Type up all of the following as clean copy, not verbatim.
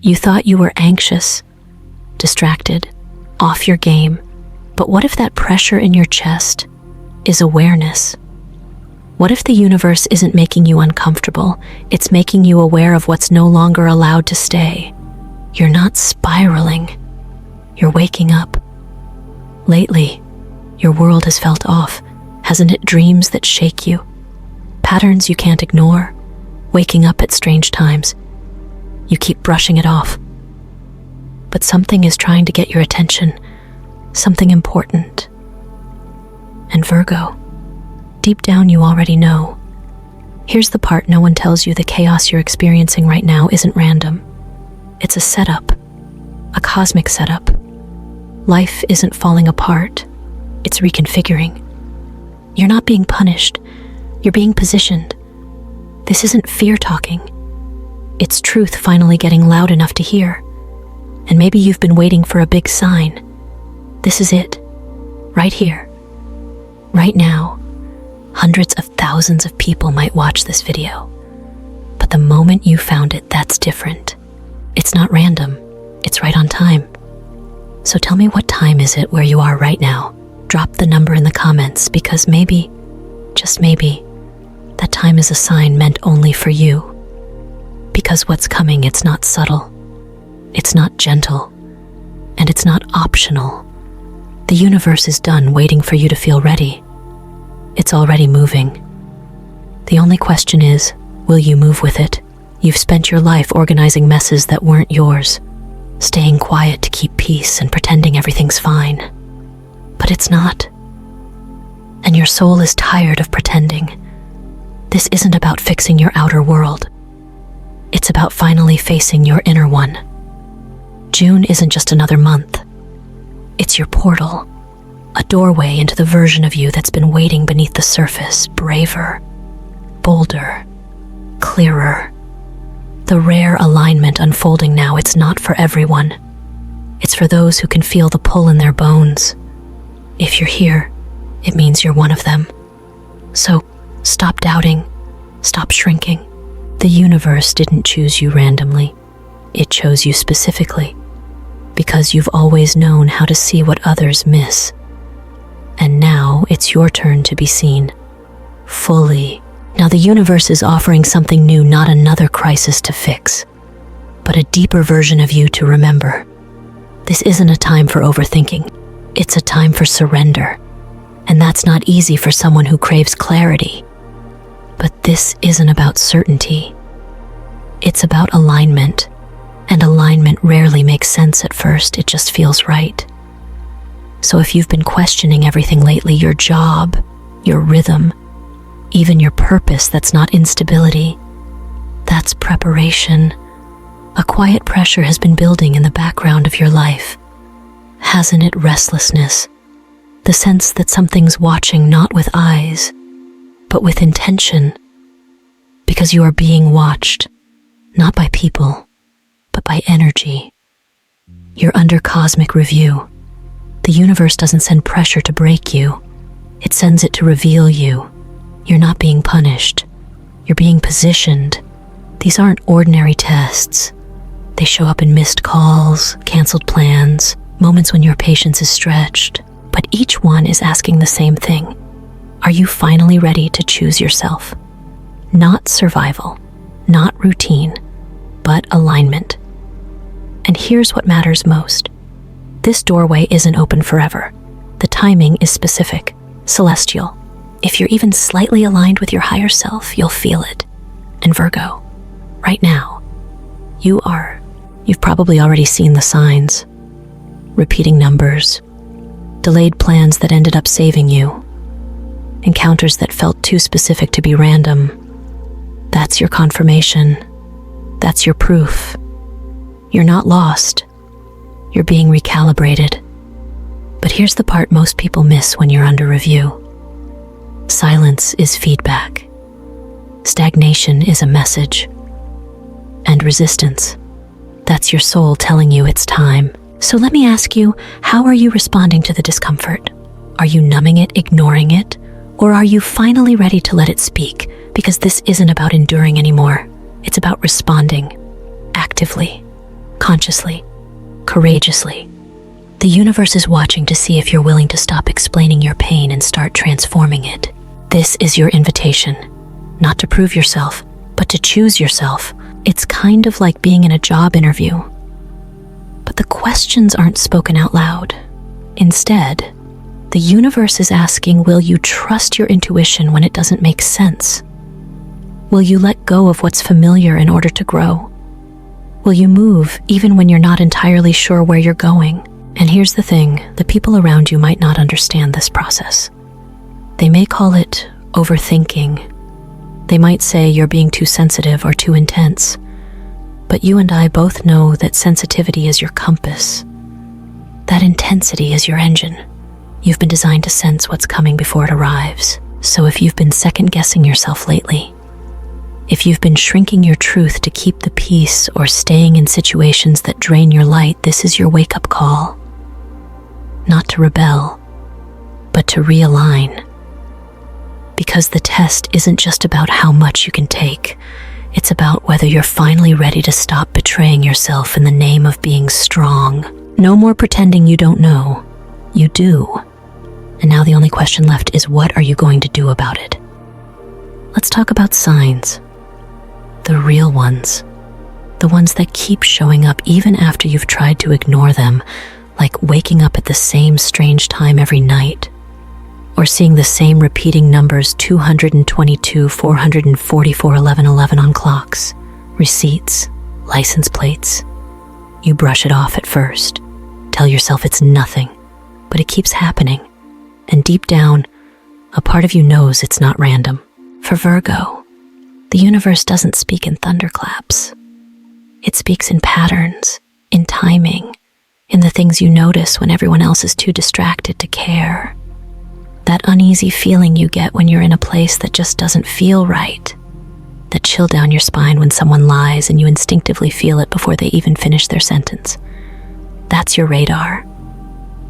You thought you were anxious, distracted, off your game. But what if that pressure in your chest is awareness? What if the universe isn't making you uncomfortable? It's making you aware of what's no longer allowed to stay. You're not spiraling. You're waking up. Lately, your world has felt off. Hasn't it? Dreams that shake you, patterns you can't ignore, waking up at strange times. You keep brushing it off. But something is trying to get your attention, something important. And Virgo, deep down you already know. Here's the part no one tells you: the chaos you're experiencing right now isn't random. It's a setup, a cosmic setup. Life isn't falling apart, it's reconfiguring. You're not being punished, you're being positioned. This isn't fear talking. It's truth finally getting loud enough to hear. And maybe you've been waiting for a big sign. This is it, right here, right now. Hundreds of thousands of people might watch this video. But the moment you found it, that's different. It's not random, it's right on time. So tell me, what time is it where you are right now? Drop the number in the comments, because maybe, just maybe, that time is a sign meant only for you. Because what's coming, it's not subtle, it's not gentle, and it's not optional. The universe is done waiting for you to feel ready. It's already moving. The only question is, will you move with it? You've spent your life organizing messes that weren't yours, staying quiet to keep peace and pretending everything's fine. But it's not. And your soul is tired of pretending. This isn't about fixing your outer world. It's about finally facing your inner one. June isn't just another month. It's your portal, a doorway into the version of you that's been waiting beneath the surface, braver, bolder, clearer. The rare alignment unfolding now, it's not for everyone. It's for those who can feel the pull in their bones. If you're here, it means you're one of them. So stop doubting, stop shrinking. The universe didn't choose you randomly. It chose you specifically, because you've always known how to see what others miss. And now it's your turn to be seen, fully. Now the universe is offering something new, not another crisis to fix, but a deeper version of you to remember. This isn't a time for overthinking. It's a time for surrender. And that's not easy for someone who craves clarity. But this isn't about certainty. It's about alignment. And alignment rarely makes sense at first, it just feels right. So if you've been questioning everything lately, your job, your rhythm, even your purpose, that's not instability. That's preparation. A quiet pressure has been building in the background of your life. Hasn't it? Restlessness. The sense that something's watching, not with eyes, but with intention. Because you are being watched, not by people, but by energy. You're under cosmic review. The universe doesn't send pressure to break you. It sends it to reveal you. You're not being punished. You're being positioned. These aren't ordinary tests. They show up in missed calls, canceled plans, moments when your patience is stretched. But each one is asking the same thing. Are you finally ready to choose yourself? Not survival, not routine, but alignment. And here's what matters most. This doorway isn't open forever. The timing is specific, celestial. If you're even slightly aligned with your higher self, you'll feel it. And Virgo, right now, you've probably already seen the signs. Repeating numbers, delayed plans that ended up saving you, encounters that felt too specific to be random. That's your confirmation. That's your proof. You're not lost. You're being recalibrated. But here's the part most people miss when you're under review. Silence is feedback. Stagnation is a message. And resistance, that's your soul telling you it's time. So let me ask you, how are you responding to the discomfort? Are you numbing it, ignoring it? Or are you finally ready to let it speak? Because this isn't about enduring anymore. It's about responding actively. consciously, courageously. The universe is watching to see if you're willing to stop explaining your pain and start transforming it. This is your invitation, not to prove yourself, but to choose yourself. It's kind of like being in a job interview. But the questions aren't spoken out loud. Instead, the universe is asking, will you trust your intuition when it doesn't make sense? Will you let go of what's familiar in order to grow? Will you move even when you're not entirely sure where you're going? And here's the thing, the people around you might not understand this process. They may call it overthinking. They might say you're being too sensitive or too intense. But you and I both know that sensitivity is your compass. That intensity is your engine. You've been designed to sense what's coming before it arrives. So if you've been second-guessing yourself lately, if you've been shrinking your truth to keep the peace or staying in situations that drain your light, this is your wake-up call. Not to rebel, but to realign. Because the test isn't just about how much you can take. It's about whether you're finally ready to stop betraying yourself in the name of being strong. No more pretending you don't know. You do. And now the only question left is, what are you going to do about it? Let's talk about signs. The real ones. The ones that keep showing up even after you've tried to ignore them, like waking up at the same strange time every night, or seeing the same repeating numbers 222, 444, 1111 on clocks, receipts, license plates. You brush it off at first, tell yourself it's nothing, but it keeps happening, and deep down, a part of you knows it's not random. For Virgo, the universe doesn't speak in thunderclaps. It speaks in patterns, in timing, in the things you notice when everyone else is too distracted to care. That uneasy feeling you get when you're in a place that just doesn't feel right. The chill down your spine when someone lies and you instinctively feel it before they even finish their sentence. That's your radar.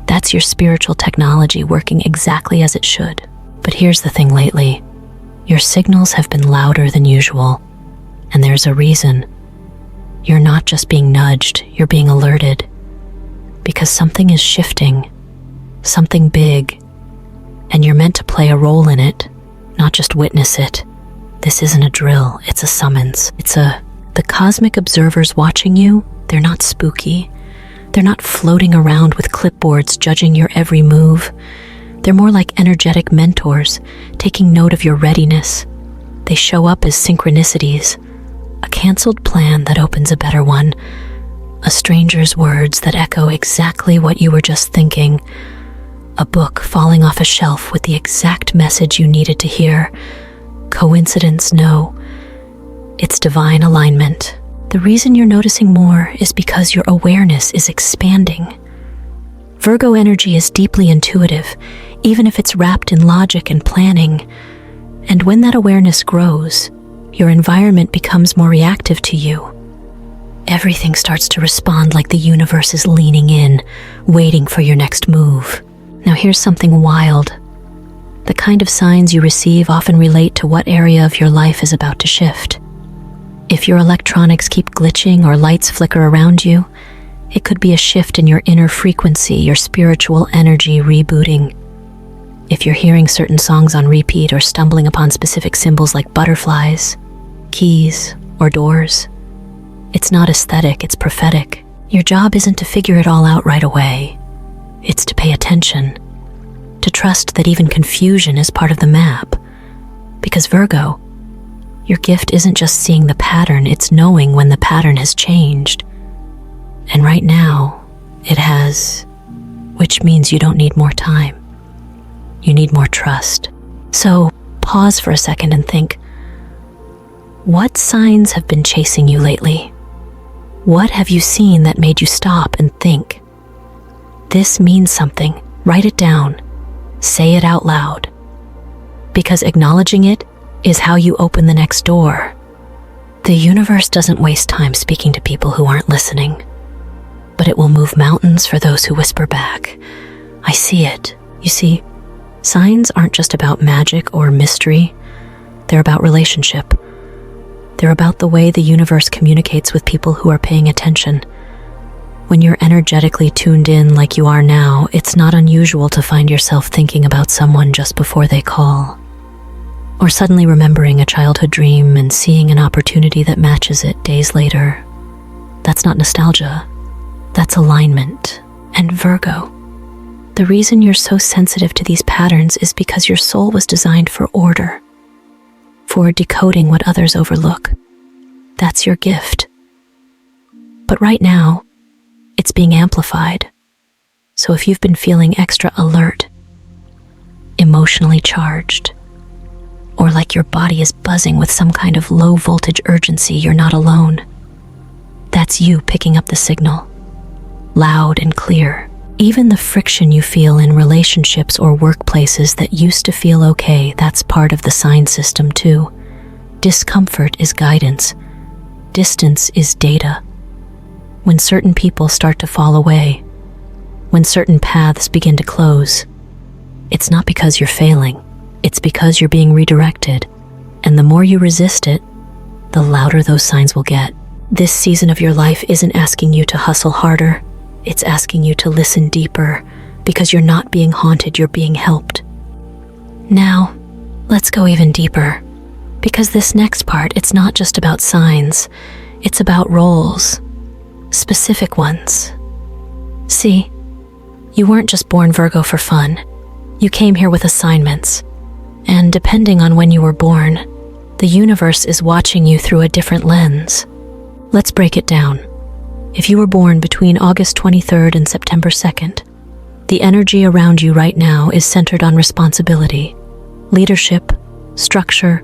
That's your spiritual technology working exactly as it should. But here's the thing lately. Your signals have been louder than usual, and there's a reason. You're not just being nudged, you're being alerted. Because something is shifting, something big, and you're meant to play a role in it, not just witness it. This isn't a drill, it's a summons. The cosmic observers watching you, they're not spooky. They're not floating around with clipboards judging your every move. They're more like energetic mentors, taking note of your readiness. They show up as synchronicities, a canceled plan that opens a better one, a stranger's words that echo exactly what you were just thinking, a book falling off a shelf with the exact message you needed to hear. Coincidence? No. It's divine alignment. The reason you're noticing more is because your awareness is expanding. Virgo energy is deeply intuitive, even if it's wrapped in logic and planning. And when that awareness grows, your environment becomes more reactive to you. Everything starts to respond like the universe is leaning in, waiting for your next move. Now here's something wild. The kind of signs you receive often relate to what area of your life is about to shift. If your electronics keep glitching or lights flicker around you, it could be a shift in your inner frequency, your spiritual energy rebooting. If you're hearing certain songs on repeat or stumbling upon specific symbols like butterflies, keys, or doors, it's not aesthetic, it's prophetic. Your job isn't to figure it all out right away. It's to pay attention, to trust that even confusion is part of the map. Because Virgo, your gift isn't just seeing the pattern, it's knowing when the pattern has changed. And right now, it has, which means you don't need more time. You need more trust. So pause for a second and think, what signs have been chasing you lately? What have you seen that made you stop and think? This means something. Write it down. Say it out loud. Because acknowledging it is how you open the next door. The universe doesn't waste time speaking to people who aren't listening, but it will move mountains for those who whisper back. I see it. You see, signs aren't just about magic or mystery. They're about relationship. They're about the way the universe communicates with people who are paying attention. When you're energetically tuned in like you are now, it's not unusual to find yourself thinking about someone just before they call. Or suddenly remembering a childhood dream and seeing an opportunity that matches it days later. That's not nostalgia. That's alignment. And Virgo, the reason you're so sensitive to these patterns is because your soul was designed for order, for decoding what others overlook. That's your gift. But right now, it's being amplified. So if you've been feeling extra alert, emotionally charged, or like your body is buzzing with some kind of low voltage urgency, you're not alone. That's you picking up the signal, loud and clear. Even the friction you feel in relationships or workplaces that used to feel okay, that's part of the sign system too. Discomfort is guidance. Distance is data. When certain people start to fall away, when certain paths begin to close, it's not because you're failing, it's because you're being redirected. And the more you resist it, the louder those signs will get. This season of your life isn't asking you to hustle harder, it's asking you to listen deeper, because you're not being haunted, you're being helped. Now, let's go even deeper, because this next part, it's not just about signs, it's about roles, specific ones. See, you weren't just born Virgo for fun. You came here with assignments, and depending on when you were born, the universe is watching you through a different lens. Let's break it down. If you were born between August 23rd and September 2nd, the energy around you right now is centered on responsibility, leadership, structure.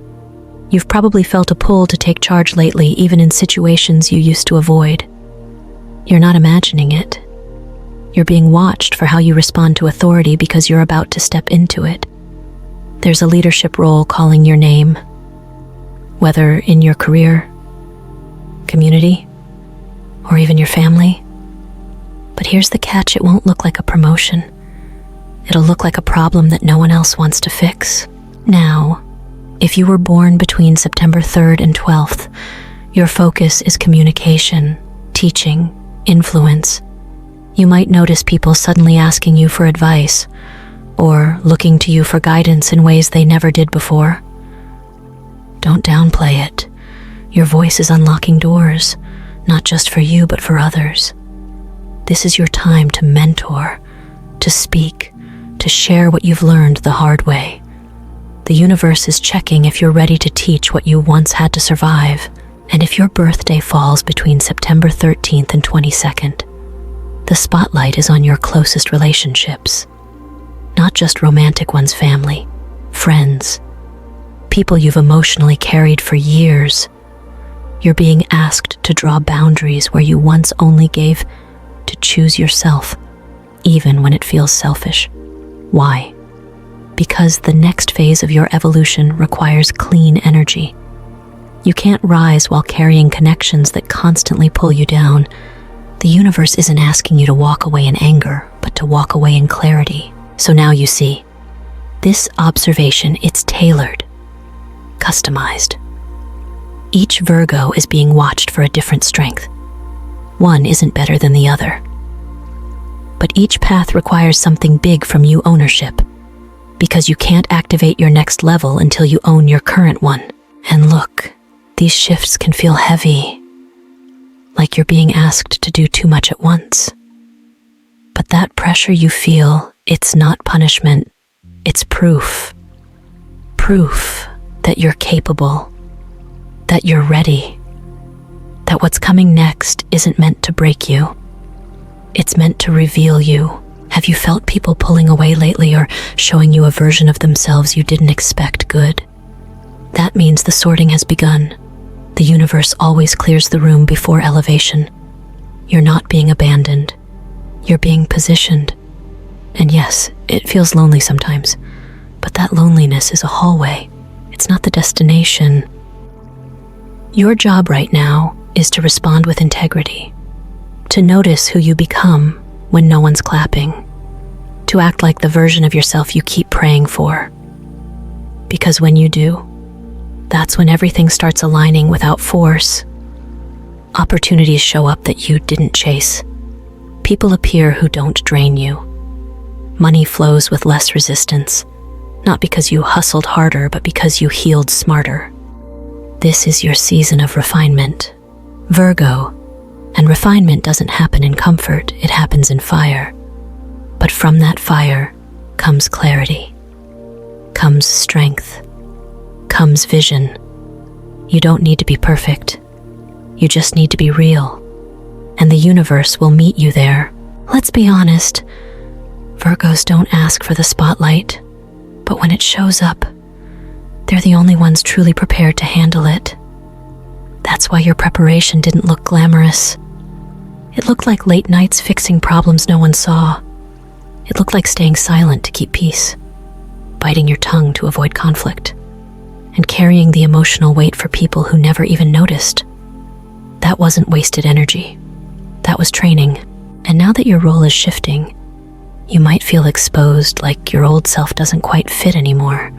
You've probably felt a pull to take charge lately, even in situations you used to avoid. You're not imagining it. You're being watched for how you respond to authority because you're about to step into it. There's a leadership role calling your name, whether in your career, community, or even your family. But here's the catch, it won't look like a promotion. It'll look like a problem that no one else wants to fix. Now, if you were born between September 3rd and 12th, your focus is communication, teaching, influence. You might notice people suddenly asking you for advice, or looking to you for guidance in ways they never did before. Don't downplay it. Your voice is unlocking doors, not just for you, but for others. This is your time to mentor, to speak, to share what you've learned the hard way. The universe is checking if you're ready to teach what you once had to survive. And if your birthday falls between September 13th and 22nd, the spotlight is on your closest relationships. Not just romantic ones, family, friends, people you've emotionally carried for years. You're being asked to draw boundaries where you once only gave, to choose yourself, even when it feels selfish. Why? Because the next phase of your evolution requires clean energy. You can't rise while carrying connections that constantly pull you down. The universe isn't asking you to walk away in anger, but to walk away in clarity. So now you see, this observation, it's tailored, customized. Each Virgo is being watched for a different strength. One isn't better than the other. But each path requires something big from you, ownership, because you can't activate your next level until you own your current one. And look, these shifts can feel heavy, like you're being asked to do too much at once. But that pressure you feel, it's not punishment, it's proof. Proof that you're capable, that you're ready, that what's coming next isn't meant to break you. It's meant to reveal you. Have you felt people pulling away lately or showing you a version of themselves you didn't expect good? That means the sorting has begun. The universe always clears the room before elevation. You're not being abandoned. You're being positioned. And yes, it feels lonely sometimes, but that loneliness is a hallway. It's not the destination. Your job right now is to respond with integrity, to notice who you become when no one's clapping, to act like the version of yourself you keep praying for. Because when you do, that's when everything starts aligning without force. Opportunities show up that you didn't chase. People appear who don't drain you. Money flows with less resistance, not because you hustled harder, but because you healed smarter. This is your season of refinement, Virgo, and refinement doesn't happen in comfort, it happens in fire. But from that fire comes clarity, comes strength, comes vision. You don't need to be perfect, you just need to be real, and the universe will meet you there. Let's be honest, Virgos don't ask for the spotlight, but when it shows up, they're the only ones truly prepared to handle it. That's why your preparation didn't look glamorous. It looked like late nights fixing problems no one saw. It looked like staying silent to keep peace, biting your tongue to avoid conflict, and carrying the emotional weight for people who never even noticed. That wasn't wasted energy. That was training. And now that your role is shifting, you might feel exposed, like your old self doesn't quite fit anymore.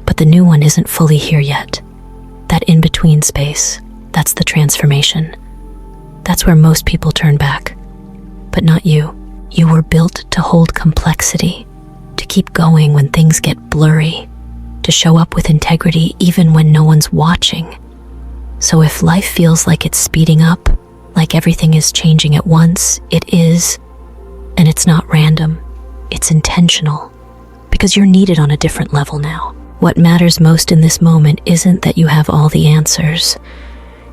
But the new one isn't fully here yet. That in-between space, that's the transformation. That's where most people turn back. But not you. You were built to hold complexity, to keep going when things get blurry, to show up with integrity even when no one's watching. So if life feels like it's speeding up, like everything is changing at once, it is. And it's not random, it's intentional, because you're needed on a different level now. What matters most in this moment isn't that you have all the answers.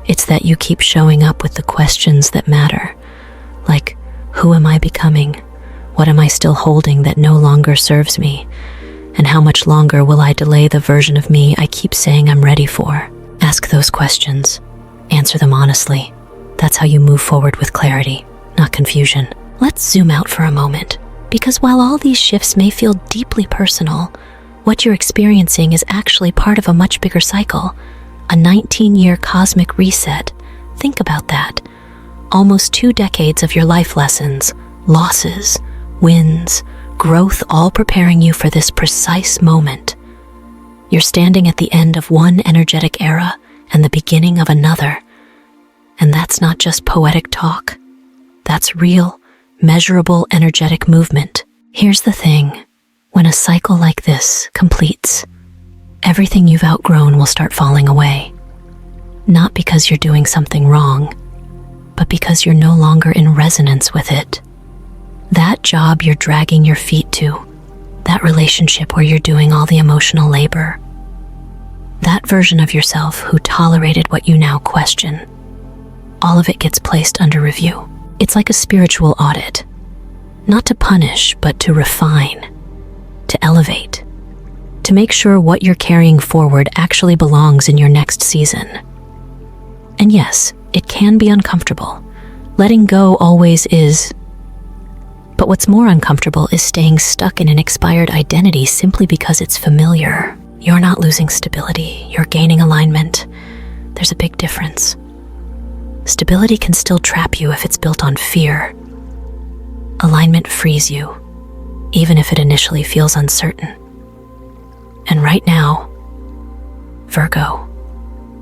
It's that you keep showing up with the questions that matter. Like, who am I becoming? What am I still holding that no longer serves me? And how much longer will I delay the version of me I keep saying I'm ready for? Ask those questions. Answer them honestly. That's how you move forward with clarity, not confusion. Let's zoom out for a moment, because while all these shifts may feel deeply personal, what you're experiencing is actually part of a much bigger cycle, a 19-year cosmic reset. Think about that. Almost 2 decades of your life lessons, losses, wins, growth, all preparing you for this precise moment. You're standing at the end of one energetic era and the beginning of another. And that's not just poetic talk. That's real, measurable, energetic movement. Here's the thing. When a cycle like this completes, everything you've outgrown will start falling away. Not because you're doing something wrong, but because you're no longer in resonance with it. That job you're dragging your feet to, that relationship where you're doing all the emotional labor, that version of yourself who tolerated what you now question, all of it gets placed under review. It's like a spiritual audit, not to punish, but to refine, to elevate, to make sure what you're carrying forward actually belongs in your next season. And yes, it can be uncomfortable. Letting go always is. But what's more uncomfortable is staying stuck in an expired identity simply because it's familiar. You're not losing stability, you're gaining alignment. There's a big difference. Stability can still trap you if it's built on fear. Alignment frees you, even if it initially feels uncertain. And right now, Virgo,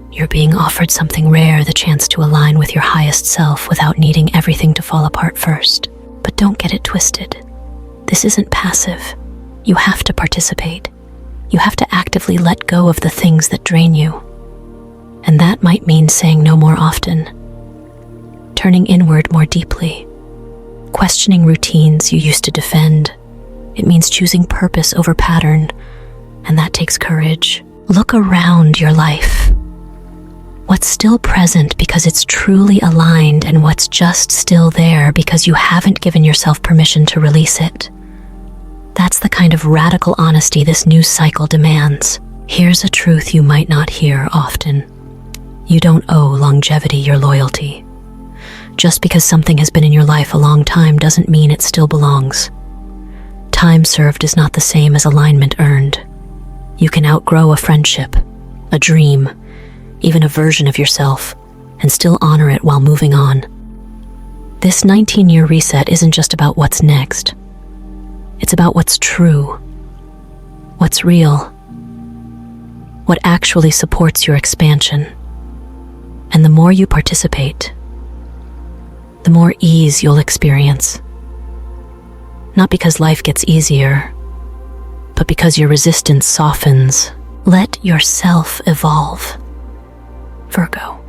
you're being offered something rare, the chance to align with your highest self without needing everything to fall apart first. But don't get it twisted. This isn't passive. You have to participate. You have to actively let go of the things that drain you. And that might mean saying no more often, turning inward more deeply, questioning routines you used to defend. It means choosing purpose over pattern, and that takes courage. Look around your life. What's still present because it's truly aligned, and what's just still there because you haven't given yourself permission to release it. That's the kind of radical honesty this new cycle demands. Here's a truth you might not hear often. You don't owe longevity your loyalty. Just because something has been in your life a long time doesn't mean it still belongs. Time served is not the same as alignment earned. You can outgrow a friendship, a dream, even a version of yourself, and still honor it while moving on. This 19-year reset isn't just about what's next. It's about what's true, what's real, what actually supports your expansion. And the more you participate, the more ease you'll experience. Not because life gets easier, but because your resistance softens. Let yourself evolve. Virgo,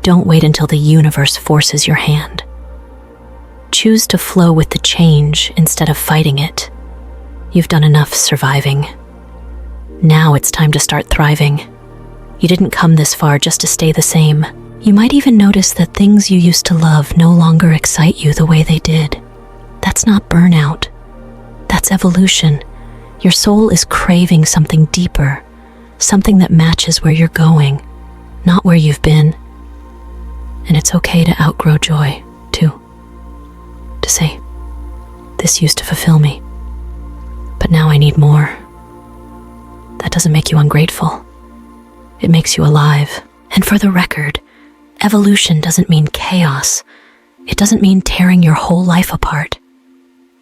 don't wait until the universe forces your hand. Choose to flow with the change instead of fighting it. You've done enough surviving. Now it's time to start thriving. You didn't come this far just to stay the same. You might even notice that things you used to love no longer excite you the way they did. That's not burnout. That's evolution. Your soul is craving something deeper, something that matches where you're going, not where you've been. And it's okay to outgrow joy, too. To say, this used to fulfill me, but now I need more. That doesn't make you ungrateful. It makes you alive. And for the record, evolution doesn't mean chaos. It doesn't mean tearing your whole life apart.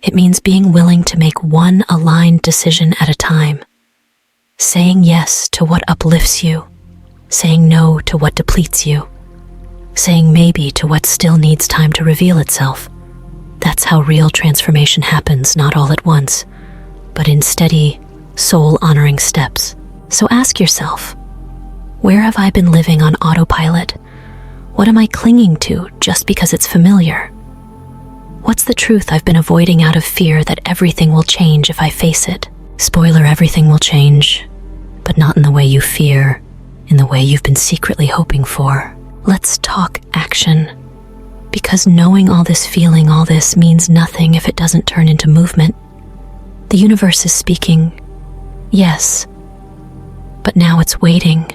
It means being willing to make one aligned decision at a time. Saying yes to what uplifts you. Saying no to what depletes you. Saying maybe to what still needs time to reveal itself. That's how real transformation happens, not all at once, but in steady, soul-honoring steps. So ask yourself, where have I been living on autopilot? What am I clinging to just because it's familiar? What's the truth I've been avoiding out of fear that everything will change if I face it? Spoiler, everything will change, but not in the way you fear, in the way you've been secretly hoping for. Let's talk action. Because knowing all this, feeling all this means nothing if it doesn't turn into movement. The universe is speaking, yes, but now it's waiting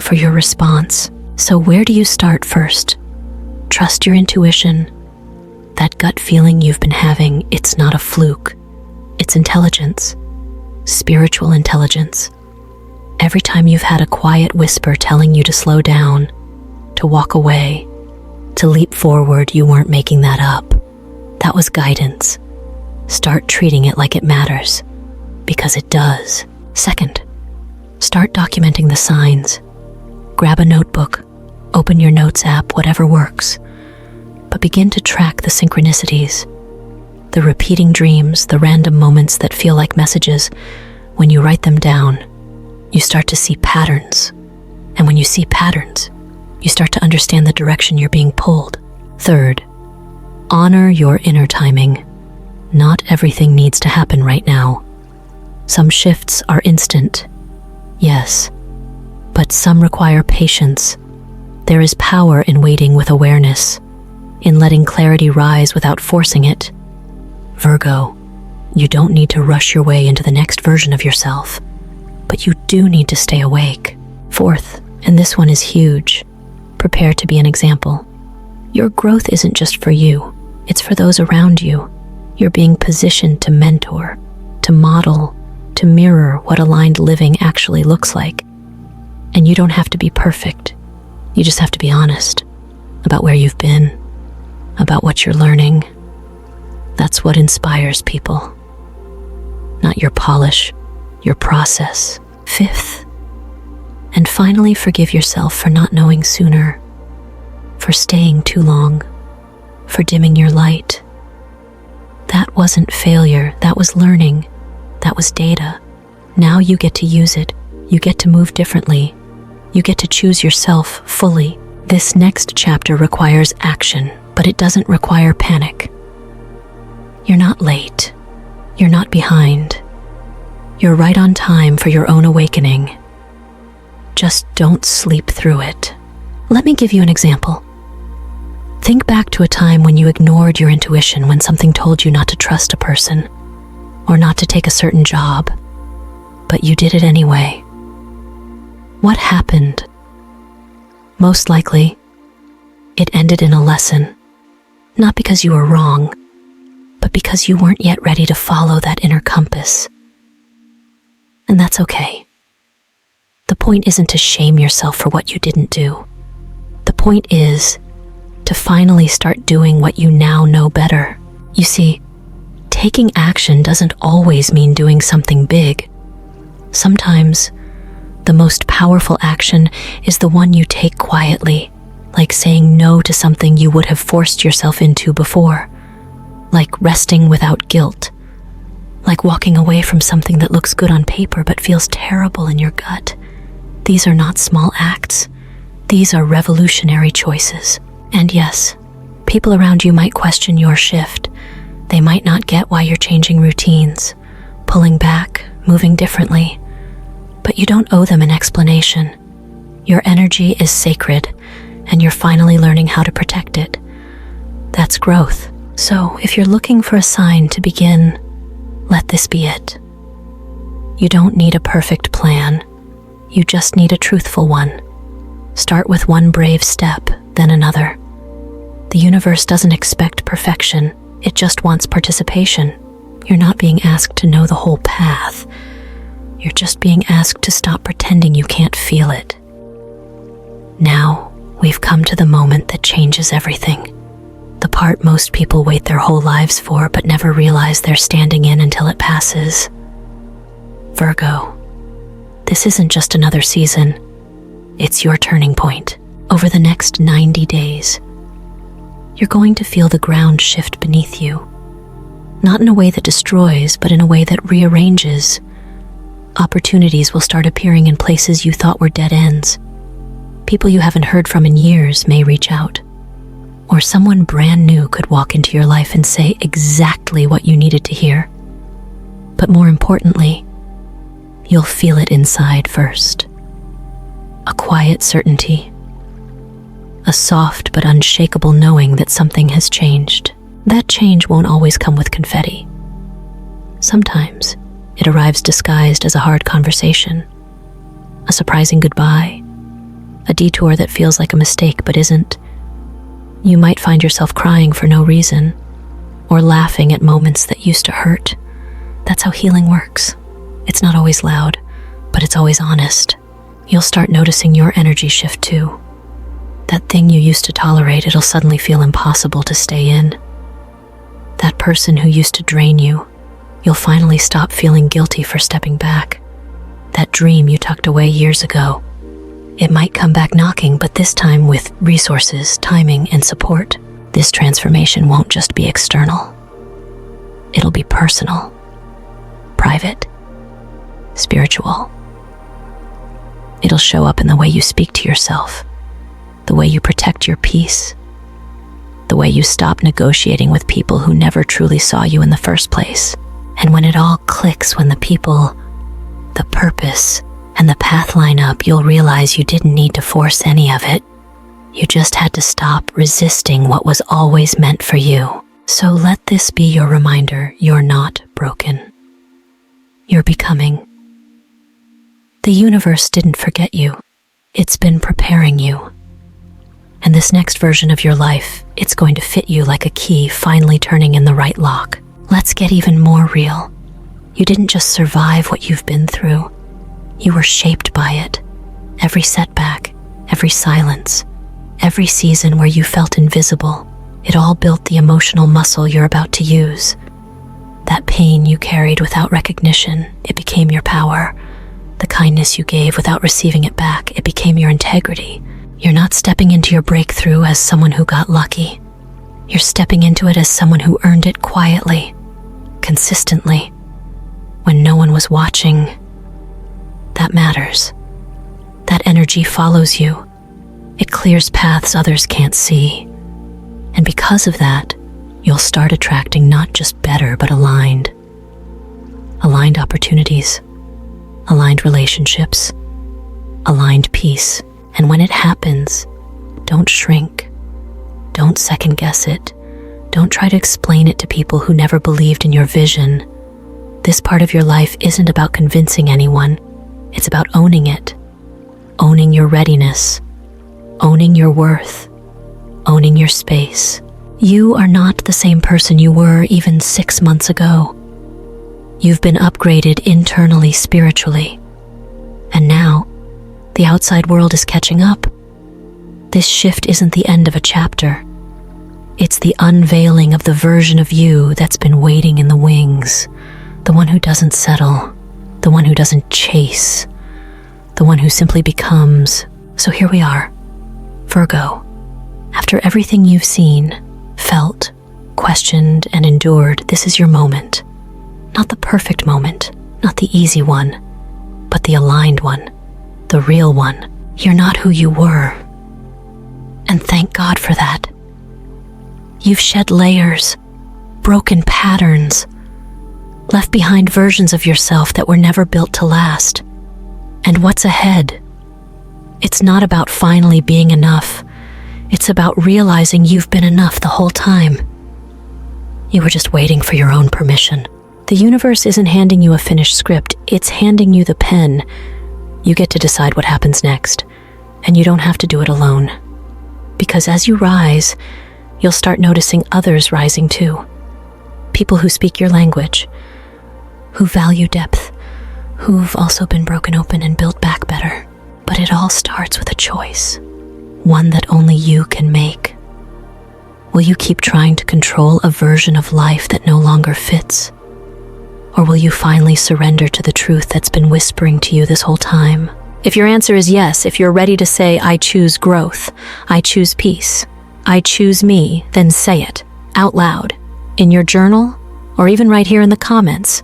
for your response. So where do you start first? Trust your intuition. That gut feeling you've been having, it's not a fluke. It's intelligence, spiritual intelligence. Every time you've had a quiet whisper telling you to slow down, to walk away, to leap forward, you weren't making that up. That was guidance. Start treating it like it matters, because it does. Second, start documenting the signs. Grab a notebook, open your notes app, whatever works. But begin to track the synchronicities, the repeating dreams, the random moments that feel like messages. When you write them down, you start to see patterns. And when you see patterns, you start to understand the direction you're being pulled. Third, honor your inner timing. Not everything needs to happen right now. Some shifts are instant, yes, but some require patience. There is power in waiting with awareness, in letting clarity rise without forcing it. Virgo, you don't need to rush your way into the next version of yourself, but you do need to stay awake. Fourth, and this one is huge, prepare to be an example. Your growth isn't just for you, it's for those around you. You're being positioned to mentor, to model, to mirror what aligned living actually looks like. And you don't have to be perfect. You just have to be honest about where you've been, about what you're learning. That's what inspires people. Not your polish, your process. Fifth, and finally, forgive yourself for not knowing sooner, for staying too long, for dimming your light. That wasn't failure, that was learning, that was data. Now you get to use it, you get to move differently, you get to choose yourself fully. This next chapter requires action, but it doesn't require panic. You're not late, you're not behind. You're right on time for your own awakening. Just don't sleep through it. Let me give you an example. Think back to a time when you ignored your intuition when something told you not to trust a person or not to take a certain job, but you did it anyway. What happened? Most likely, it ended in a lesson, not because you were wrong, but because you weren't yet ready to follow that inner compass. And that's okay. The point isn't to shame yourself for what you didn't do. The point is to finally start doing what you now know better. You see, taking action doesn't always mean doing something big. Sometimes, the most powerful action is the one you take quietly, like saying no to something you would have forced yourself into before, like resting without guilt, like walking away from something that looks good on paper but feels terrible in your gut. These are not small acts. These are revolutionary choices. And yes, people around you might question your shift. They might not get why you're changing routines, pulling back, moving differently. But you don't owe them an explanation. Your energy is sacred, and you're finally learning how to protect it. That's growth. So if you're looking for a sign to begin, let this be it. You don't need a perfect plan. You just need a truthful one. Start with one brave step, then another. The universe doesn't expect perfection. It just wants participation. You're not being asked to know the whole path. You're just being asked to stop pretending you can't feel it. Now, we've come to the moment that changes everything. The part most people wait their whole lives for but never realize they're standing in until it passes. Virgo, this isn't just another season. It's your turning point. Over the next 90 days, you're going to feel the ground shift beneath you. Not in a way that destroys, but in a way that rearranges. Opportunities will start appearing in places you thought were dead ends. People you haven't heard from in years may reach out. Or someone brand new could walk into your life and say exactly what you needed to hear. But more importantly, you'll feel it inside first. A quiet certainty. A soft but unshakable knowing that something has changed. That change won't always come with confetti. Sometimes it arrives disguised as a hard conversation, a surprising goodbye, a detour that feels like a mistake but isn't. You might find yourself crying for no reason, or laughing at moments that used to hurt. That's how healing works. It's not always loud, but it's always honest. You'll start noticing your energy shift too. That thing you used to tolerate, it'll suddenly feel impossible to stay in. That person who used to drain you, you'll finally stop feeling guilty for stepping back. That dream you tucked away years ago, it might come back knocking, but this time with resources, timing, and support. This transformation won't just be external. It'll be personal, private, spiritual. It'll show up in the way you speak to yourself, the way you protect your peace, the way you stop negotiating with people who never truly saw you in the first place. And when it all clicks, when the people, the purpose, and the path line up, you'll realize you didn't need to force any of it. You just had to stop resisting what was always meant for you. So let this be your reminder, you're not broken. You're becoming. The universe didn't forget you. It's been preparing you. And this next version of your life, it's going to fit you like a key finally turning in the right lock. Let's get even more real. You didn't just survive what you've been through. You were shaped by it. Every setback, every silence, every season where you felt invisible, it all built the emotional muscle you're about to use. That pain you carried without recognition, it became your power. The kindness you gave without receiving it back, it became your integrity. You're not stepping into your breakthrough as someone who got lucky. You're stepping into it as someone who earned it quietly, consistently, when no one was watching. That matters. That energy follows you. It clears paths others can't see. And because of that, you'll start attracting not just better, but aligned opportunities, aligned relationships, aligned peace. And when it happens, don't shrink. Don't second guess it. Don't try to explain it to people who never believed in your vision. This part of your life isn't about convincing anyone. It's about owning it. Owning your readiness. Owning your worth. Owning your space. You are not the same person you were even 6 months ago. You've been upgraded internally, spiritually. And now, the outside world is catching up. This shift isn't the end of a chapter. It's the unveiling of the version of you that's been waiting in the wings. The one who doesn't settle. The one who doesn't chase. The one who simply becomes. So here we are. Virgo, After everything you've seen, felt, questioned, and endured, this is your moment. Not the perfect moment, not the easy one, but the aligned one, the real one. You're not who you were. And thank God for that. You've shed layers, broken patterns, left behind versions of yourself that were never built to last. And what's ahead? It's not about finally being enough. It's about realizing you've been enough the whole time. You were just waiting for your own permission. The universe isn't handing you a finished script, it's handing you the pen. You get to decide what happens next, and you don't have to do it alone. Because as you rise, you'll start noticing others rising too. People who speak your language, who value depth, who've also been broken open and built back better. But it all starts with a choice, one that only you can make. Will you keep trying to control a version of life that no longer fits? Or will you finally surrender to the truth that's been whispering to you this whole time? If your answer is yes, if you're ready to say, I choose growth, I choose peace, I choose me, then say it out loud, in your journal, or even right here in the comments,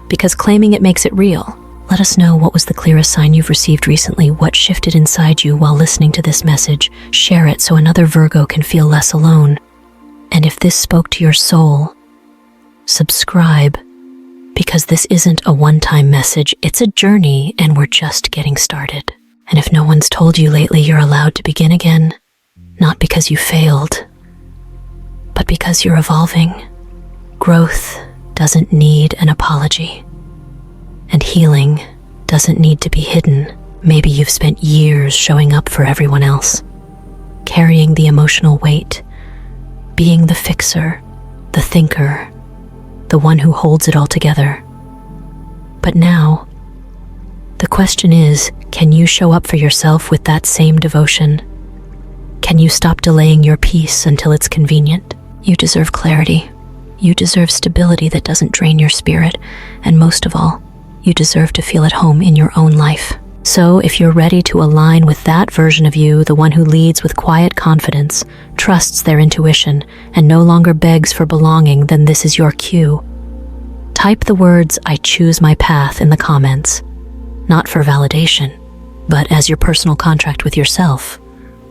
because claiming it makes it real. Let us know what was the clearest sign you've received recently, what shifted inside you while listening to this message. Share it so another Virgo can feel less alone. And if this spoke to your soul, subscribe, because this isn't a one-time message, it's a journey and we're just getting started. And if no one's told you lately you're allowed to begin again, not because you failed, but because you're evolving. Growth doesn't need an apology. And healing doesn't need to be hidden. Maybe you've spent years showing up for everyone else, carrying the emotional weight, being the fixer, the thinker, the one who holds it all together. But now, the question is, can you show up for yourself with that same devotion? Can you stop delaying your peace until it's convenient? You deserve clarity. You deserve stability that doesn't drain your spirit. And most of all, you deserve to feel at home in your own life. So if you're ready to align with that version of you, the one who leads with quiet confidence, trusts their intuition, and no longer begs for belonging, then this is your cue. Type the words, I choose my path, in the comments. Not for validation, but as your personal contract with yourself.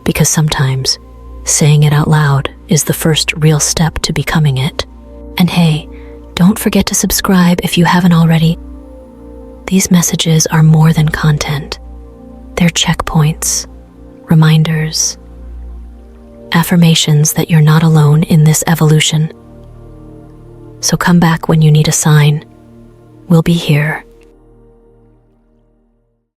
Because sometimes, saying it out loud is the first real step to becoming it. And hey, don't forget to subscribe if you haven't already. These messages are more than content. They're checkpoints, reminders, affirmations that you're not alone in this evolution. So come back when you need a sign. We'll be here,